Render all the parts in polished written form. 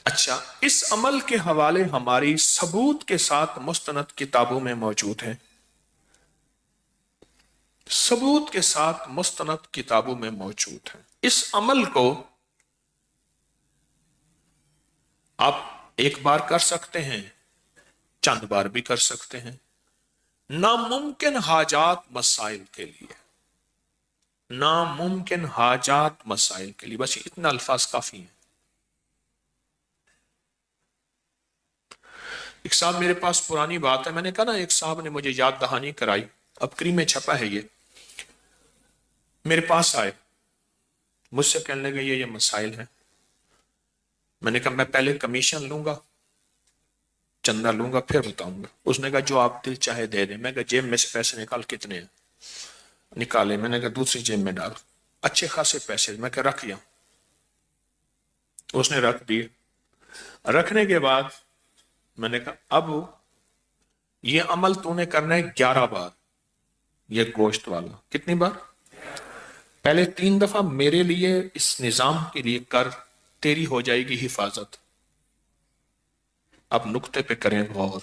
اچھا، اس عمل کے حوالے ہماری ثبوت کے ساتھ مستند کتابوں میں موجود ہیں، ثبوت کے ساتھ مستند کتابوں میں موجود ہیں۔ اس عمل کو آپ ایک بار کر سکتے ہیں، چند بار بھی کر سکتے ہیں، ناممکن حاجات مسائل کے لیے، ناممکن حاجات مسائل کے لیے، بس اتنا الفاظ کافی ہیں۔ ایک صاحب میرے پاس پرانی بات ہے، میں نے کہا نا ایک صاحب نے مجھے یاد دہانی کرائی، اب کری میں چھپا ہے، یہ میرے پاس آئے، مجھ سے کہنے لگے یہ مسائل ہیں۔ میں نے کہا میں پہلے کمیشن لوں گا، چندہ لوں گا، پھر بتاؤں گا۔ اس نے کہا جو آپ دل چاہے دے دیں۔ میں کہا جیب میں سے پیسے نکال، کتنے ہیں؟ نکالے۔ میں نے کہا دوسری جیب میں ڈال، اچھے خاصے پیسے۔ میں کہا رکھ یہاں۔ اس نے رکھ دیے۔ رکھنے کے بعد میں نے کہا اب یہ عمل تو نے کرنا ہے 11 بار، یہ گوشت والا۔ کتنی بار؟ پہلے 3 دفعہ میرے لیے اس نظام کے لیے کر، تیری ہو جائے گی حفاظت۔ اب نقطے پہ کریں غور،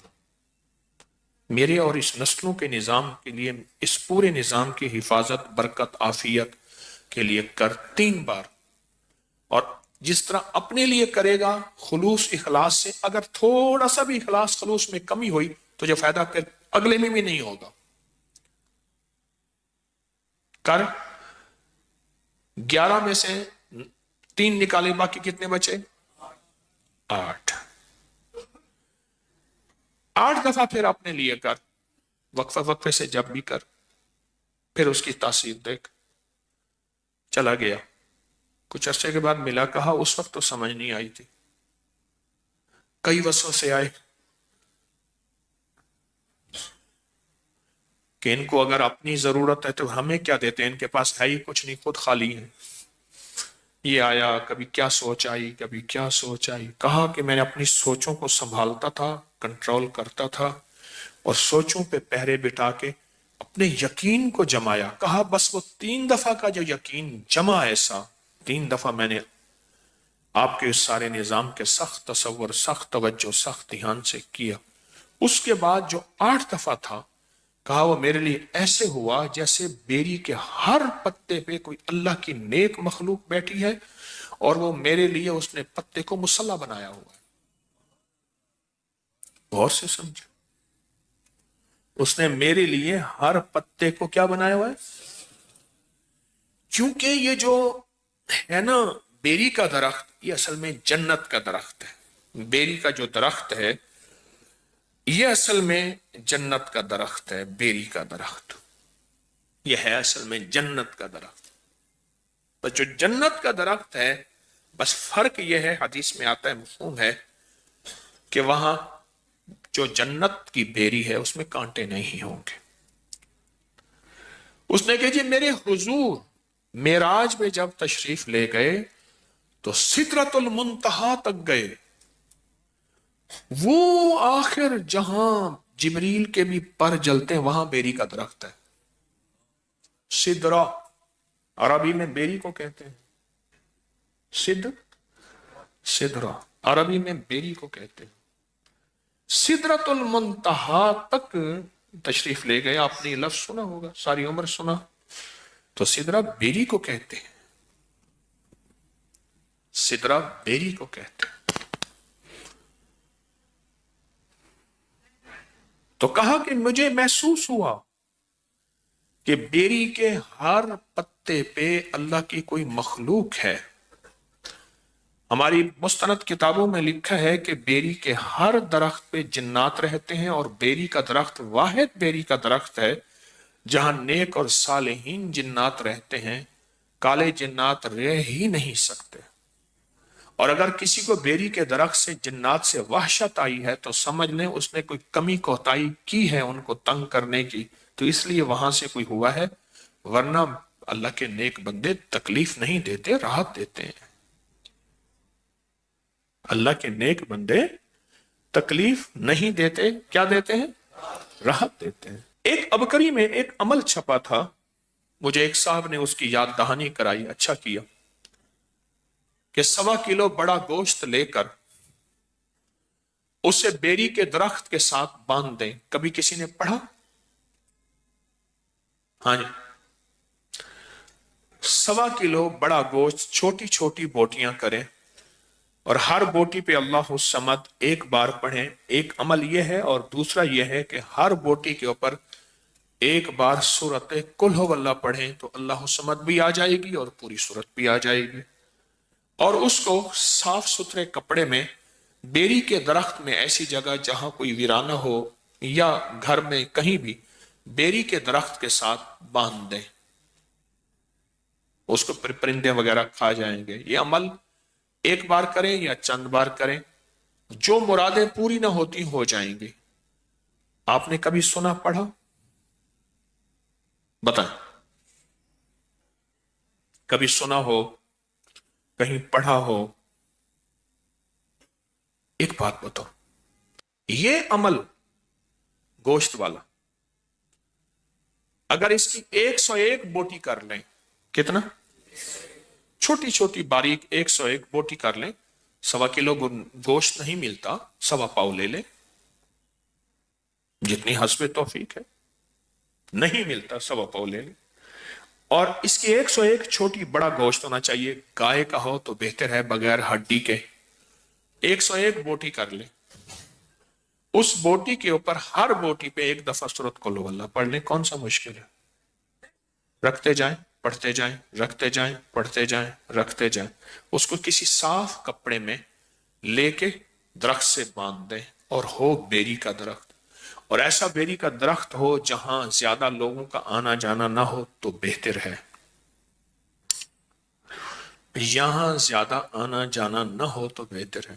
میرے اور اس نسلوں کے نظام کے لیے، اس پورے نظام کی حفاظت، برکت، عافیت کے لیے کر 3 بار۔ اور جس طرح اپنے لیے کرے گا خلوص اخلاص سے، اگر تھوڑا سا بھی اخلاص خلوص میں کمی ہوئی تو جو فائدہ پھر اگلے میں بھی نہیں ہوگا۔ کر 11 میں سے 3 نکالے، باقی کتنے بچے؟ 8۔ 8 دفعہ پھر اپنے لیے کر، وقفہ وقفے سے جب بھی کر، پھر اس کی تاثیر دیکھ۔ چلا گیا، کچھ عرصے کے بعد ملا، کہا اس وقت تو سمجھ نہیں آئی تھی، کئی وسوسے آئے کہ ان کو اگر اپنی ضرورت ہے تو ہمیں کیا دیتے ہیں، ان کے پاس ہے ہی کچھ نہیں، خود خالی ہیں۔ یہ آیا، کبھی کیا سوچ آئی، کبھی کیا سوچ آئی۔ کہا کہ میں نے اپنی سوچوں کو سنبھالتا تھا، کنٹرول کرتا تھا، اور سوچوں پہ پہرے بٹھا کے اپنے یقین کو جمایا۔ کہا بس وہ 3 دفعہ کا جو یقین جمع، ایسا 3 دفعہ میں نے آپ کے اس سارے نظام کے سخت تصور، سخت توجہ، سخت دھیان سے کیا۔ اس کے بعد جو 8 دفعہ تھا، کہا وہ میرے لیے ایسے ہوا جیسے بیری کے ہر پتے پہ کوئی اللہ کی نیک مخلوق بیٹھی ہے، اور وہ میرے لیے اس نے پتے کو مصلی بنایا ہوا ہے۔ غور سے سمجھو، اس نے میرے لیے ہر پتے کو کیا بنایا ہوا ہے؟ کیونکہ یہ جو ہے نا بیری کا درخت، یہ اصل میں جنت کا درخت ہے۔ بیری کا جو درخت ہے یہ اصل میں جنت کا درخت ہے۔ بیری کا درخت یہ ہے اصل میں جنت کا درخت۔ بس جو جنت کا درخت ہے، بس فرق یہ ہے، حدیث میں آتا ہے، مفہوم ہے، کہ وہاں جو جنت کی بیری ہے اس میں کانٹے نہیں ہوں گے۔ اس نے کہا جی میرے حضور معراج میں جب تشریف لے گئے تو سدرۃ المنتہا تک گئے، وہ آخر جہاں جبریل کے بھی پر جلتے ہیں، وہاں بیری کا درخت ہے۔ سدرہ عربی میں بیری کو کہتے ہیں، سدرہ عربی میں بیری کو کہتے ہیں۔ سدرۃ المنتہا تک تشریف لے گئے، آپ نے یہ لفظ سنا ہوگا، ساری عمر سنا، تو سدرہ بیری کو کہتے ہیں، سدرہ بیری کو کہتے ہیں۔ تو کہا کہ مجھے محسوس ہوا کہ بیری کے ہر پتے پہ اللہ کی کوئی مخلوق ہے۔ ہماری مستند کتابوں میں لکھا ہے کہ بیری کے ہر درخت پہ جنات رہتے ہیں، اور بیری کا درخت واحد بیری کا درخت ہے جہاں نیک اور صالحین جنات رہتے ہیں، کالے جنات رہ ہی نہیں سکتے۔ اور اگر کسی کو بیری کے درخت سے جنات سے وحشت آئی ہے تو سمجھ لیں اس نے کوئی کمی کوتاہی کی ہے ان کو تنگ کرنے کی، تو اس لیے وہاں سے کوئی ہوا ہے، ورنہ اللہ کے نیک بندے تکلیف نہیں دیتے، راحت دیتے ہیں۔ اللہ کے نیک بندے تکلیف نہیں دیتے، کیا دیتے ہیں؟ راحت دیتے ہیں۔ ایک ابکری میں ایک عمل چھپا تھا، مجھے ایک صاحب نے اس کی یاد دہانی کرائی، اچھا کیا، کہ 1.25 کلو بڑا گوشت لے کر اسے بیری کے درخت کے ساتھ باندھ دیں. کبھی کسی نے پڑھا؟ ہاں جی. 1.25 کلو بڑا گوشت چھوٹی چھوٹی بوٹیاں کریں اور ہر بوٹی پہ اللہ الصمد ایک بار پڑھیں. ایک عمل یہ ہے، اور دوسرا یہ ہے کہ ہر بوٹی کے اوپر ایک بار سورت قل ہو اللہ پڑھیں تو اللہ الصمد بھی آ جائے گی اور پوری سورت بھی آ جائے گی. اور اس کو صاف ستھرے کپڑے میں بیری کے درخت میں ایسی جگہ جہاں کوئی ویرانہ ہو یا گھر میں کہیں بھی بیری کے درخت کے ساتھ باندھ دیں. اس کو پرندے وغیرہ کھا جائیں گے. یہ عمل ایک بار کریں یا چند بار کریں، جو مرادیں پوری نہ ہوتی ہو جائیں گی. آپ نے کبھی سنا پڑھا؟ بتائیں. کبھی سنا ہو، کہیں پڑھا ہو؟ ایک بات بتاؤ، یہ عمل گوشت والا اگر اس کی 101 بوٹی کر لیں، کتنا؟ چھوٹی چھوٹی باریک 101 بوٹی کر لیں. 1.25 کلو گوشت نہیں ملتا، 1.25 پاؤ لے لیں، جتنی حسب توفیق ہے. نہیں ملتا 1.25 پاؤ لے لیں. اور اس کی 101 چھوٹی بڑا گوشت ہونا چاہیے. گائے کا ہو تو بہتر ہے، بغیر ہڈی کے. 101 بوٹی کر لیں. اس بوٹی کے اوپر ہر بوٹی پہ ایک دفعہ سورۃ قل ہو اللہ پڑھ لیں. کون سا مشکل ہے؟ رکھتے جائیں، پڑھتے جائیں، رکھتے جائیں، پڑھتے جائیں، رکھتے جائیں. اس کو کسی صاف کپڑے میں لے کے درخت سے باندھ دیں، اور ہو بیری کا درخت. اور ایسا بیری کا درخت ہو جہاں زیادہ لوگوں کا آنا جانا نہ ہو تو بہتر ہے. یہاں زیادہ آنا جانا نہ ہو تو بہتر ہے.